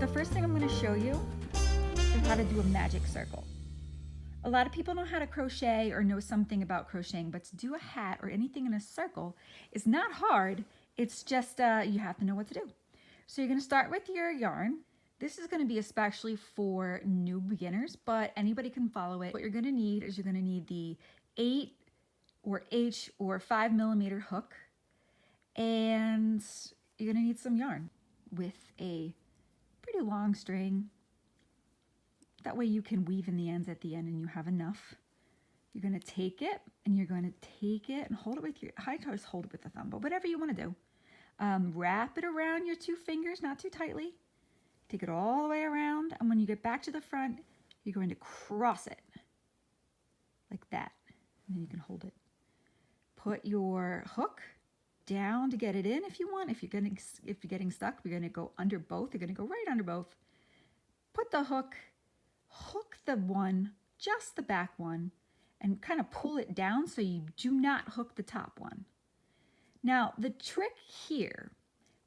The first thing I'm going to show you is how to do a magic circle. A lot of people know how to crochet or know something about crocheting, but to do a hat or anything in a circle is not hard. It's just you have to know what to do. So you're going to start with your yarn. This is going to be especially for new beginners, but anybody can follow it. What you're going to need is you're going to need the 8 or H or 5mm hook, and you're going to need some yarn with a pretty long string. That way you can weave in the ends at the end and you have enough. You're going to take it and you're going to take it and hold it with your, I just hold it with the thumb, but whatever you want to do. Wrap it around your 2 fingers, not too tightly. Take it all the way around, and when you get back to the front, you're going to cross it like that, and then you can hold it. Put your hook down to get it in if you want. If you're getting stuck, you're going to go under both. You're going to go right under both. Put the hook the one, just the back one, and kind of pull it down so you do not hook the top one. Now, the trick here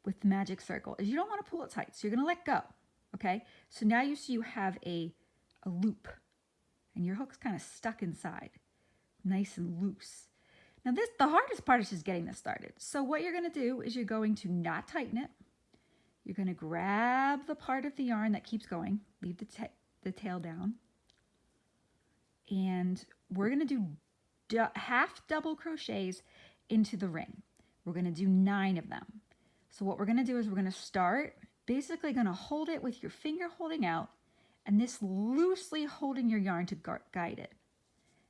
with the magic circle is you don't want to pull it tight, so you're going to let go, okay? So now you see you have a loop, and your hook's kind of stuck inside, nice and loose. Now the hardest part is just getting this started. So what you're going to do is you're going to not tighten it. You're going to grab the part of the yarn that keeps going, leave the tail down, and we're going to do half double crochets into the ring. We're going to do 9 of them. So what we're going to do is we're going to start basically going to hold it with your finger holding out and this loosely holding your yarn to guide it.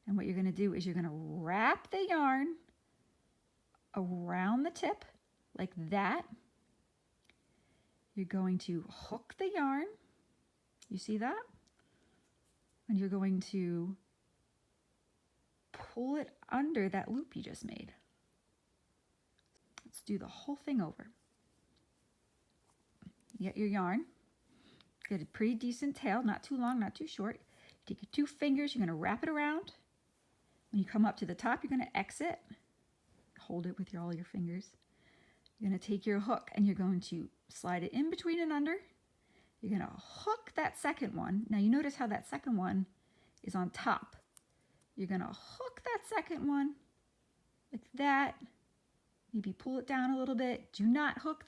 And what you're going to do is you're going to wrap the yarn around the tip like that. You're going to hook the yarn. You see that? And you're going to pull it under that loop you just made. Let's do the whole thing over. You get your yarn. Get a pretty decent tail, not too long, not too short. Take your 2 fingers, you're going to wrap it around. When you come up to the top, you're going to exit. Hold it with all your fingers. You're going to take your hook and you're going to slide it in between and under. You're going to hook that second one. Now you notice how that second one is on top. You're going to hook that second one like that. Maybe pull it down a little bit. Do not hook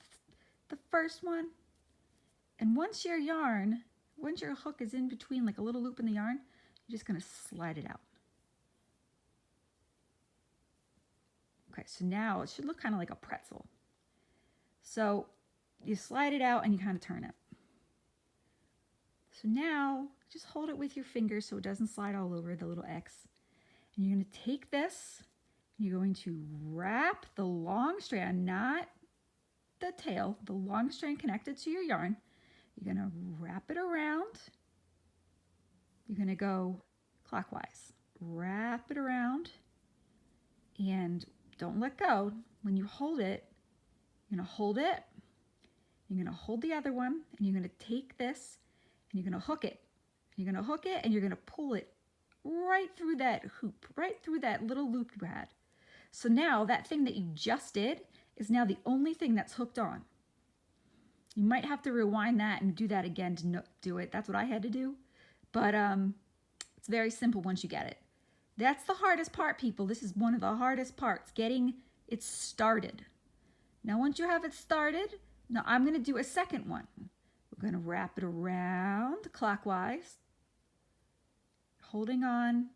the first one. And once your hook is in between, like a little loop in the yarn, you're just going to slide it out. Okay, so now it should look kind of like a pretzel. So you slide it out and you kind of turn it. So now just hold it with your fingers so it doesn't slide all over the little X. And you're going to take this and you're going to wrap the long strand, not the tail, the long strand connected to your yarn. You're going to wrap it around. You're going to go clockwise. Wrap it around and don't let go. When you hold it, you're going to hold it. You're going to hold the other one and you're going to take this and you're going to hook it. You're going to hook it and you're going to pull it right through that hoop, right through that little loop you had. So now that thing that you just did is now the only thing that's hooked on. You might have to rewind that and do that again to do it. That's what I had to do. But it's very simple once you get it. That's the hardest part, people. This is one of the hardest parts, getting it started. Now, once you have it started, now I'm going to do a second one. We're going to wrap it around clockwise, holding on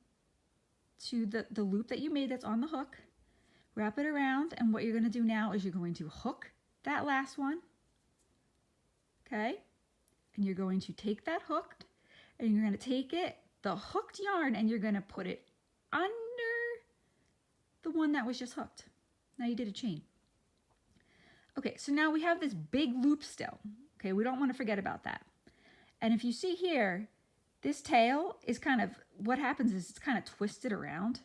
to the loop that you made that's on the hook. Wrap it around, and what you're going to do now is you're going to hook that last one. Okay, and you're going to take that hooked and you're going to take it, the hooked yarn, and you're going to put it under the one that was just hooked. Now you did a chain. Okay, so now we have this big loop still. Okay, we don't want to forget about that. And if you see here, this tail is kind of, what happens is it's kind of twisted around.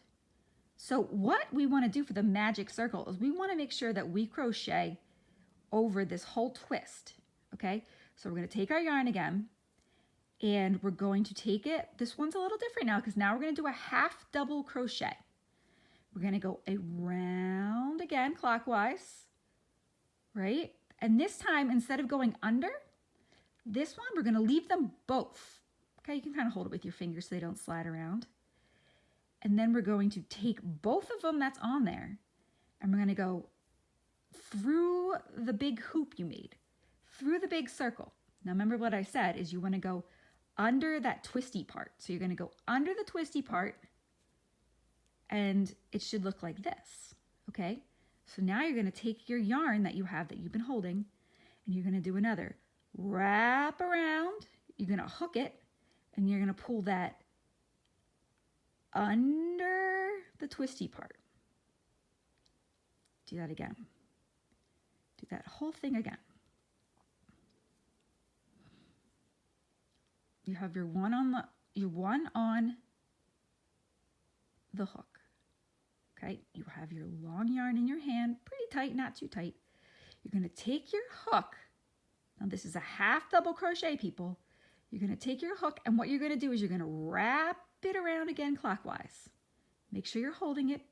So what we want to do for the magic circle is we want to make sure that we crochet over this whole twist. Okay, so we're going to take our yarn again and we're going to take it. This one's a little different now because now we're going to do a half double crochet. We're going to go around again clockwise, right? And this time, instead of going under, This one, we're going to leave them both. Okay, you can kind of hold it with your fingers so they don't slide around. And then we're going to take both of them that's on there, and we're going to go through the big hoop you made, through the big circle. Now remember what I said is you want to go under that twisty part. So you're going to go under the twisty part, and it should look like this, okay? So now you're going to take your yarn that you have that you've been holding, and you're going to do another wrap around. You're going to hook it, and you're going to pull that under the twisty part. Do that again. Do that whole thing again. You have your one on the hook. Okay, you have your long yarn in your hand, pretty tight, not too tight. You're going to take your hook. Now this is a half double crochet, people. You're going to take your hook, and what you're going to do is you're going to wrap it around again clockwise. Make sure you're holding it.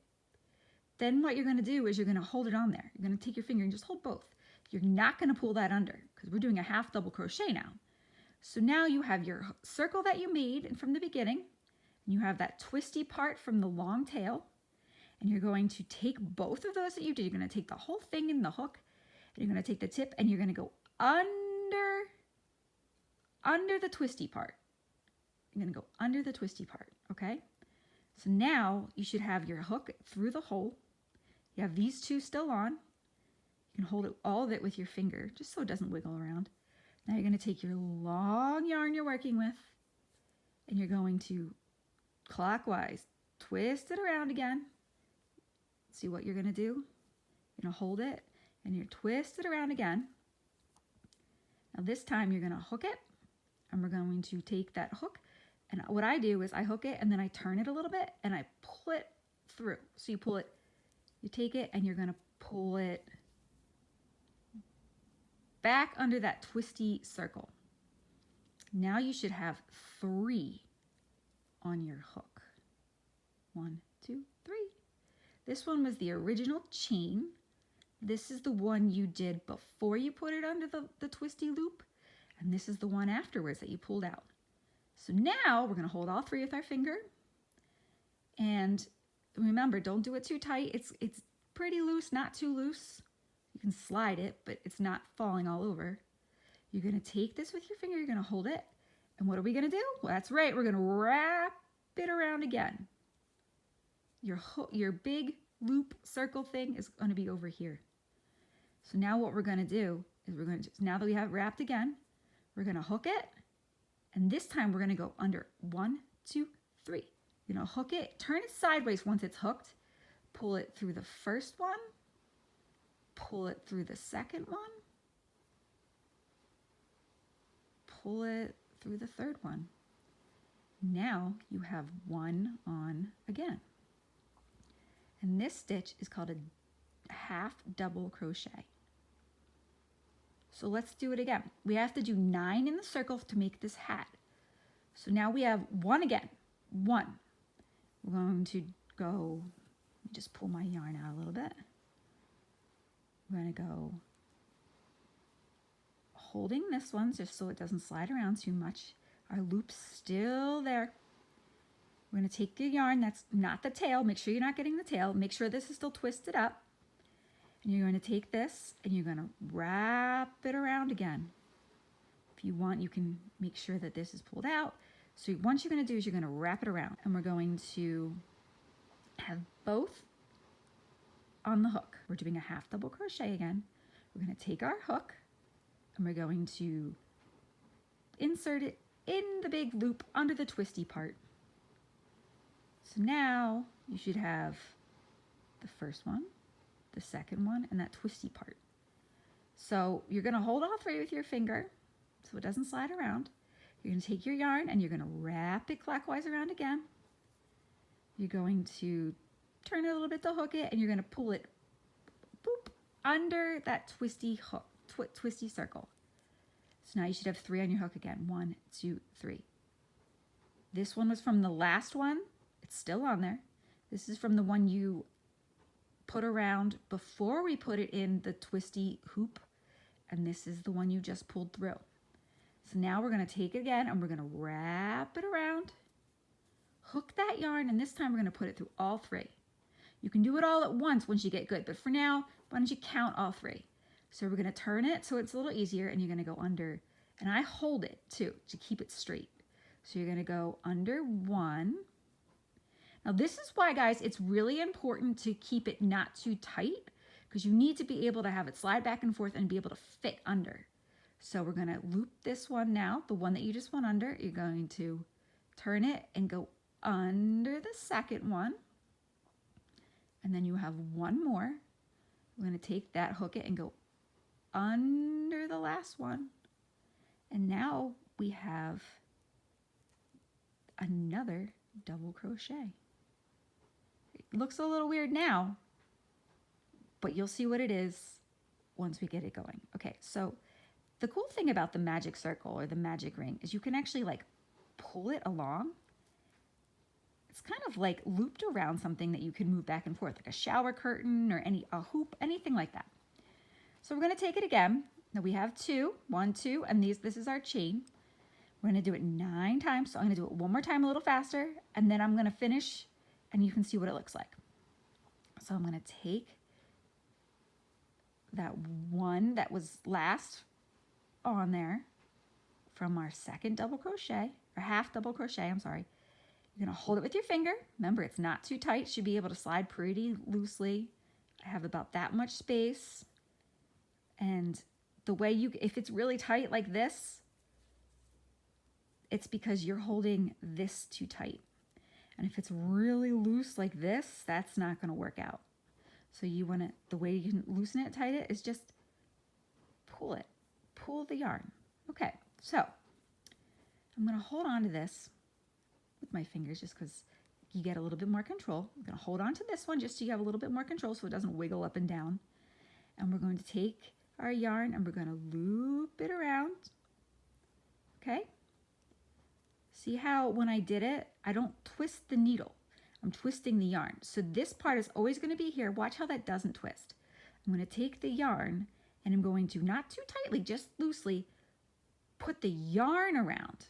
Then what you're going to do is you're going to hold it on there. You're going to take your finger and just hold both. You're not going to pull that under because we're doing a half double crochet now. So now you have your circle that you made from the beginning, and you have that twisty part from the long tail, and you're going to take both of those that you did. You're going to take the whole thing in the hook, and you're going to take the tip, and you're going to go under the twisty part. You're going to go under the twisty part, okay? So now you should have your hook through the hole. You have these two still on. You can hold it, all of it with your finger, just so it doesn't wiggle around. Now you're going to take your long yarn you're working with, and you're going to clockwise twist it around again. See what you're going to do? You're going to hold it, and you twist it around again. Now this time you're going to hook it, and we're going to take that hook, and what I do is I hook it, and then I turn it a little bit, and I pull it through. So you pull it, you take it, and you're going to pull it back under that twisty circle. Now you should have 3 on your hook. 1, 2, 3. This one was the original chain. This is the one you did before you put it under the twisty loop. And this is the one afterwards that you pulled out. So now we're going to hold all 3 with our finger. And remember, don't do it too tight. It's pretty loose, not too loose. You can slide it, but it's not falling all over. You're going to take this with your finger. You're going to hold it. And what are we going to do? Well, that's right. We're going to wrap it around again. Your big loop circle thing is going to be over here. So now what we're going to do is now that we have it wrapped again, we're going to hook it. And this time we're going to go under 1, 2, 3. You're going to hook it, turn it sideways once it's hooked, pull it through the first one, pull it through the second one, pull it through the third one. Now you have 1 on again. And this stitch is called a half double crochet. So let's do it again. We have to do 9 in the circle to make this hat. So now we have 1 again. 1. We're going to go, just pull my yarn out a little bit. We're going to go holding this one just so it doesn't slide around too much. Our loop's still there. We're going to take the yarn that's not the tail. Make sure you're not getting the tail. Make sure this is still twisted up. And you're going to take this and you're going to wrap it around again. If you want, you can make sure that this is pulled out. So what you're going to do is you're going to wrap it around. And we're going to have both on the hook. We're doing a half double crochet again. We're going to take our hook and we're going to insert it in the big loop under the twisty part. So now you should have the first one, the second one, and that twisty part. So you're going to hold all 3 with your finger so it doesn't slide around. You're going to take your yarn and you're going to wrap it clockwise around again. You're going to turn it a little bit to hook it, and you're going to pull it boop, under that twisty hook, twisty circle. So now you should have 3 on your hook again. 1, 2, 3. This one was from the last one. It's still on there. This is from the one you put around before we put it in the twisty hoop, and this is the one you just pulled through. So now we're going to take it again and we're going to wrap it around, hook that yarn, and this time we're going to put it through all 3. You can do it all at once you get good, but for now, why don't you count all 3? So we're going to turn it so it's a little easier, and you're going to go under, and I hold it too to keep it straight. So you're going to go under 1. Now this is why, guys, it's really important to keep it not too tight, because you need to be able to have it slide back and forth and be able to fit under. So we're going to loop this one now, the one that you just went under. You're going to turn it and go under the second one. And then you have one more. We're going to take that, hook it, and go under the last one. And now we have another double crochet. It looks a little weird now, but you'll see what it is once we get it going. Okay, so the cool thing about the magic circle or the magic ring is you can actually like pull it along. It's kind of like looped around something that you can move back and forth, like a shower curtain or a hoop, anything like that. So we're going to take it again. Now we have 2, 1, 2, and this is our chain. We're going to do it 9 times. So I'm going to do it one more time a little faster, and then I'm going to finish, and you can see what it looks like. So I'm going to take that one that was last on there from our second double crochet, or half double crochet, I'm sorry. You're going to hold it with your finger. Remember, it's not too tight. Should be able to slide pretty loosely. I have about that much space. And the way if it's really tight like this, it's because you're holding this too tight. And if it's really loose like this, that's not going to work out. So the way you can loosen it, tighten it, is just pull it. Pull the yarn. Okay, so I'm going to hold on to this with my fingers just because you get a little bit more control. I'm going to hold on to this one just so you have a little bit more control so it doesn't wiggle up and down. And we're going to take our yarn and we're going to loop it around. Okay? See how when I did it, I don't twist the needle. I'm twisting the yarn. So this part is always going to be here. Watch how that doesn't twist. I'm going to take the yarn and I'm going to, not too tightly, just loosely, put the yarn around.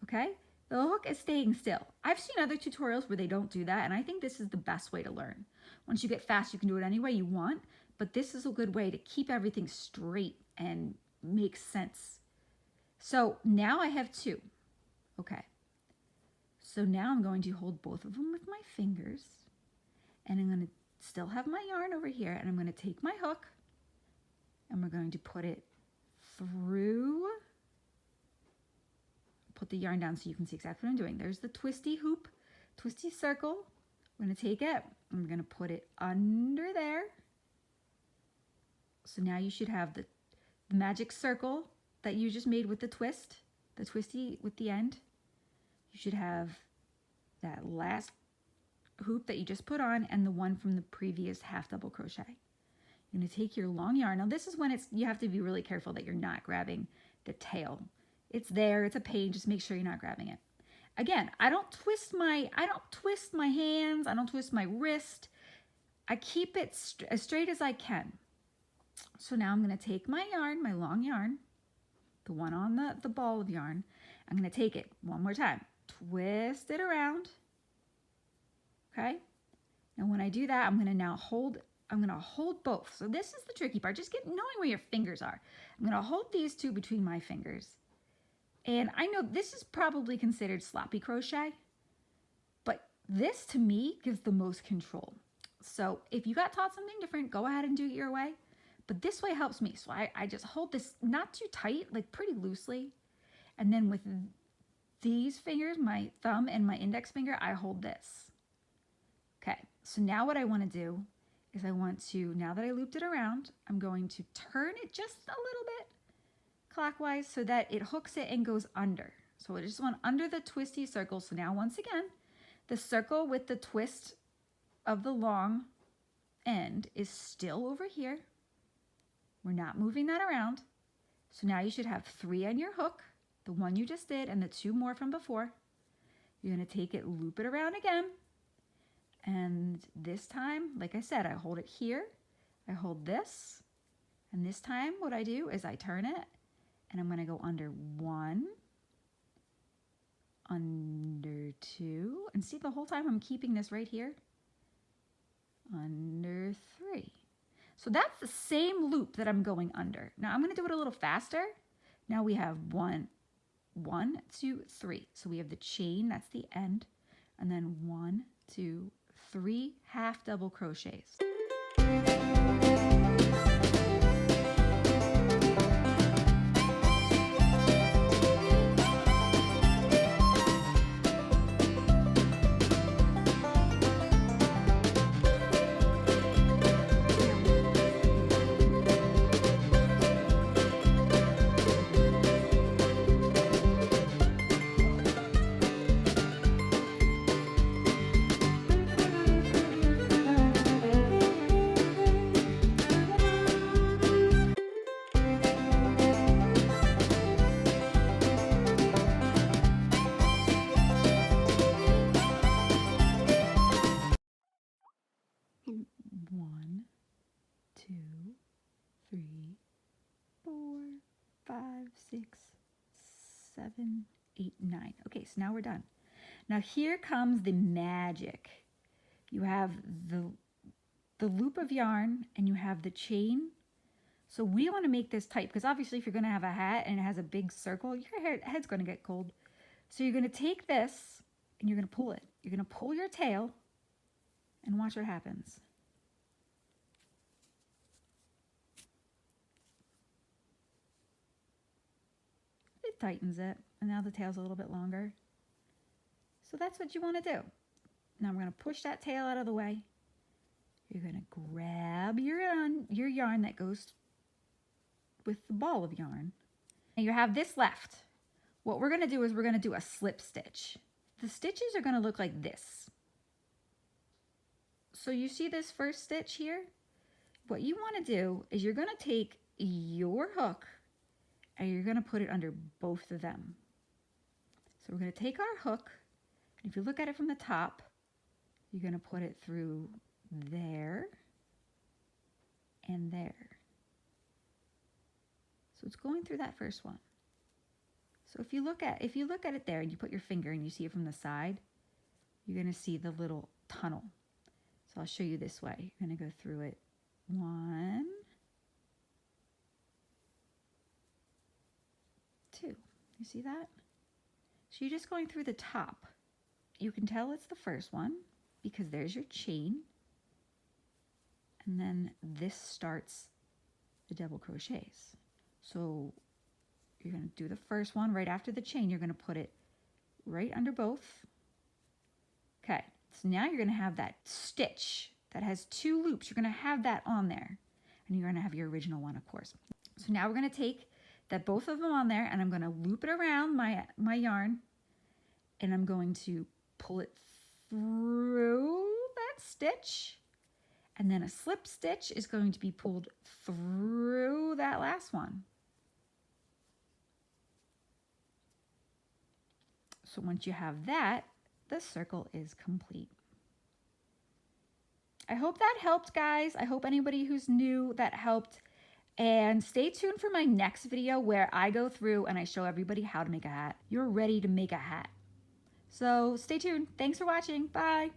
Okay? The hook is staying still. I've seen other tutorials where they don't do that, and I think this is the best way to learn. Once you get fast, you can do it any way you want, but this is a good way to keep everything straight and make sense. So now I have 2. Okay. So now I'm going to hold both of them with my fingers, and I'm going to still have my yarn over here, and I'm going to take my hook, and we're going to put it through. Put the yarn down so you can see exactly what I'm doing. There's the twisty hoop, twisty circle. We're going to take it and we're going to put it under there. So now you should have the magic circle that you just made with the twist, the twisty with the end. You should have that last hoop that you just put on and the one from the previous half double crochet. You're going to take your long yarn. Now this is when you have to be really careful that you're not grabbing the tail. It's there, it's a pain, just make sure you're not grabbing it. Again, I don't twist my hands, I don't twist my wrist. I keep it as straight as I can. So now I'm going to take my yarn, my long yarn, the one on the ball of yarn. I'm going to take it one more time, twist it around. Okay? And when I do that, I'm going to hold both. So this is the tricky part, just knowing where your fingers are. I'm going to hold these 2 between my fingers. And I know this is probably considered sloppy crochet, but this to me gives the most control. So if you got taught something different, go ahead and do it your way. But this way helps me. So I just hold this not too tight, like pretty loosely. And then with these fingers, my thumb and my index finger, I hold this. Okay, so now what I want to do is now that I looped it around, I'm going to turn it just a little bit clockwise so that it hooks it and goes under. So I just went under the twisty circle. So now once again, the circle with the twist of the long end is still over here. We're not moving that around. So now you should have 3 on your hook, the one you just did, and the 2 more from before. You're going to take it, loop it around again. And this time, like I said, I hold it here. I hold this. And this time what I do is I turn it and I'm going to go under 1, under 2, and see the whole time I'm keeping this right here, under 3. So that's the same loop that I'm going under. Now I'm going to do it a little faster. Now we have 1, 2, 3. So we have the chain, that's the end, and then 1, 2, 3 half double crochets. And 1, 2, 3, 4, 5, 6, 7, 8, 9. Okay, so now we're done. Now here comes the magic. You have the loop of yarn and you have the chain. So we want to make this tight because obviously if you're going to have a hat and it has a big circle, your head's going to get cold. So you're going to take this and you're going to pull it. You're going to pull your tail and watch what happens. It tightens it, and now the tail's a little bit longer. So that's what you want to do. Now I'm going to push that tail out of the way. You're going to grab your yarn that goes with the ball of yarn. And you have this left. What we're going to do is we're going to do a slip stitch. The stitches are going to look like this. So you see this first stitch here? What you want to do is you're going to take your hook and you're going to put it under both of them. So we're going to take our hook, and if you look at it from the top, you're going to put it through there and there. So it's going through that first one. So if you look at it there and you put your finger and you see it from the side, you're going to see the little tunnel. So I'll show you this way. You're going to go through it 1, 2. You see that? So you're just going through the top. You can tell it's the first one because there's your chain. And then this starts the double crochets. So you're going to do the first one right after the chain. You're going to put it right under both. Okay, so now you're going to have that stitch that has 2 loops. You're going to have that on there. And you're going to have your original one, of course. So now we're going to take that both of them on there, and I'm going to loop it around my yarn, and I'm going to pull it through that stitch, and then a slip stitch is going to be pulled through that last one. So once you have that, the circle is complete. I hope that helped, guys. I hope anybody who's new that helped. And stay tuned for my next video where I go through and I show everybody how to make a hat. You're ready to make a hat. So stay tuned. Thanks for watching. Bye.